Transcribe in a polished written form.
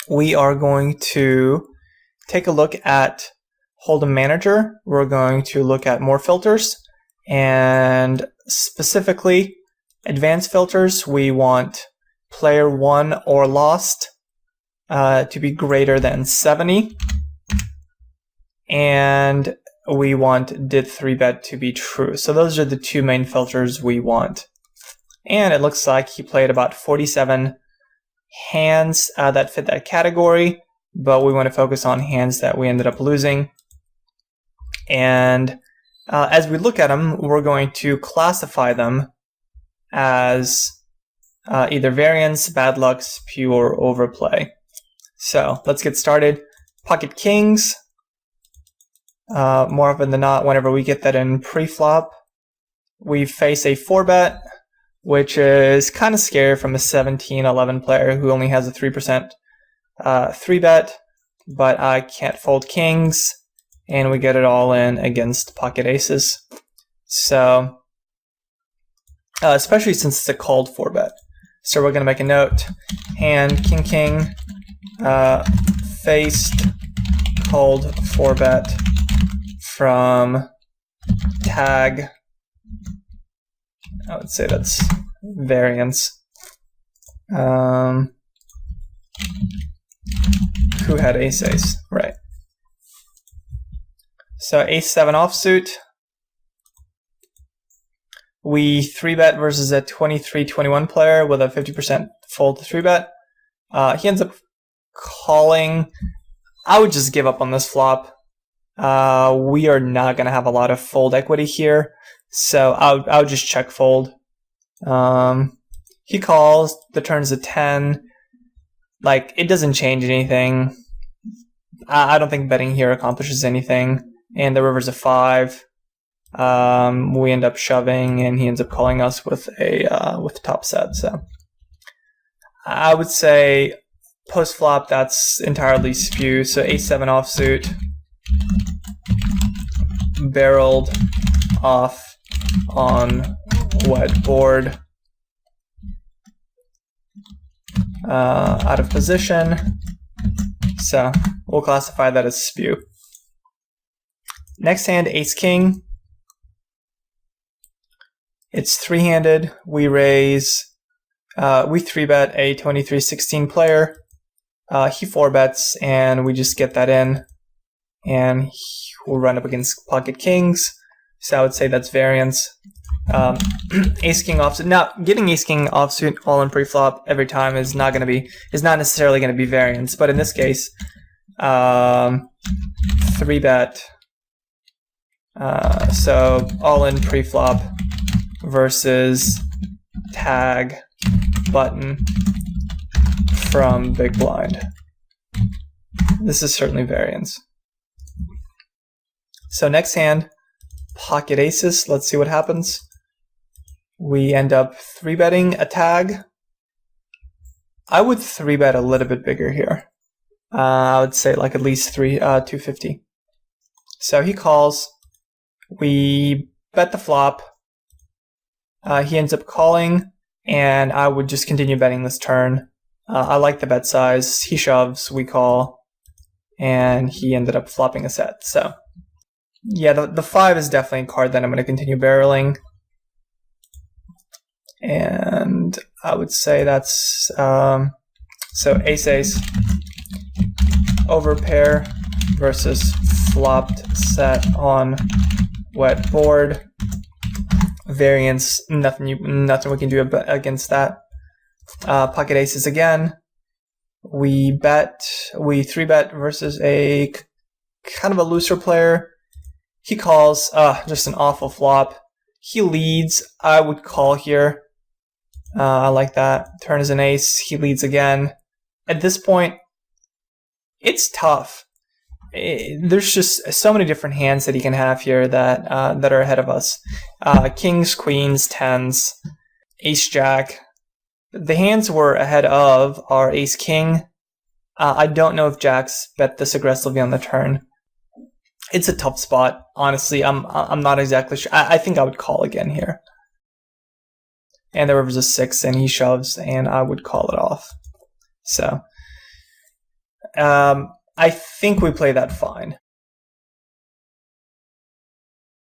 we are going to take a look at Hold'em Manager. We're going to look at more filters, and specifically advanced filters. We want player won or lost to be greater than 70, and we want did 3-bet to be true. So those are the two main filters we want. And it looks like he played about 47 hands that fit that category, but we want to focus on hands that we ended up losing. And as we look at them, we're going to classify them as either variance, bad luck, spew, or overplay. So let's get started. Pocket kings. More often than not, whenever we get that in preflop, we face a 4-bet, which is kind of scary from a 17-11 player who only has a 3% 3-bet, but I can't fold kings, and we get it all in against pocket aces. So, especially since it's a called 4-bet. So we're going to make a note. Hand king, faced called 4-bet from tag. I would say that's variance. Who had ace-ace, right. So ace-7 offsuit. We 3-bet versus a 23-21 player with a 50% fold to 3-bet. He ends up calling. I would just give up on this flop. We are not going to have a lot of fold equity here, so I would just check fold. He calls, the turn's a 10. Like, it doesn't change anything. I don't think betting here accomplishes anything. And the river's a 5. We end up shoving, and he ends up calling us with with top set. So I would say post flop that's entirely spew. So ace-7 offsuit, barreled off on wet board, out of position. So we'll classify that as spew. Next hand, ace-king. It's 3-handed. We raise. We 3-bet a 23-16 player. He 4-bets, and we just get that in. And we'll run up against pocket kings. So I would say that's variance. Ace-king offsuit. Now, getting ace-king offsuit all in preflop every time is not necessarily going to be variance. But in this case, 3-bet. So all in preflop versus tag button from big blind. This is certainly variance. So next hand, pocket aces. Let's see what happens. We end up 3-betting a tag. I would 3-bet a little bit bigger here. I would say like at least 250. So he calls. We bet the flop. He ends up calling, and I would just continue betting this turn. I like the bet size. He shoves, we call, and he ended up flopping a set. So yeah, the 5 is definitely a card that I'm going to continue barreling. And I would say that's so ace-ace, overpair versus flopped set on wet board. Variance, nothing we can do against that. Pocket aces again. We 3-bet versus a kind of a looser player. He calls, just an awful flop. He leads. I would call here. I like that. Turn is an ace. He leads again. At this point, it's tough. There's just so many different hands that he can have here that are ahead of us. Kings, queens, tens, ace jack. The hands we're ahead of are ace king. I don't know if jacks bet this aggressively on the turn. It's a tough spot, honestly. I'm not exactly sure. I think I would call again here. And the river's a 6, and he shoves, and I would call it off. So I think we play that fine.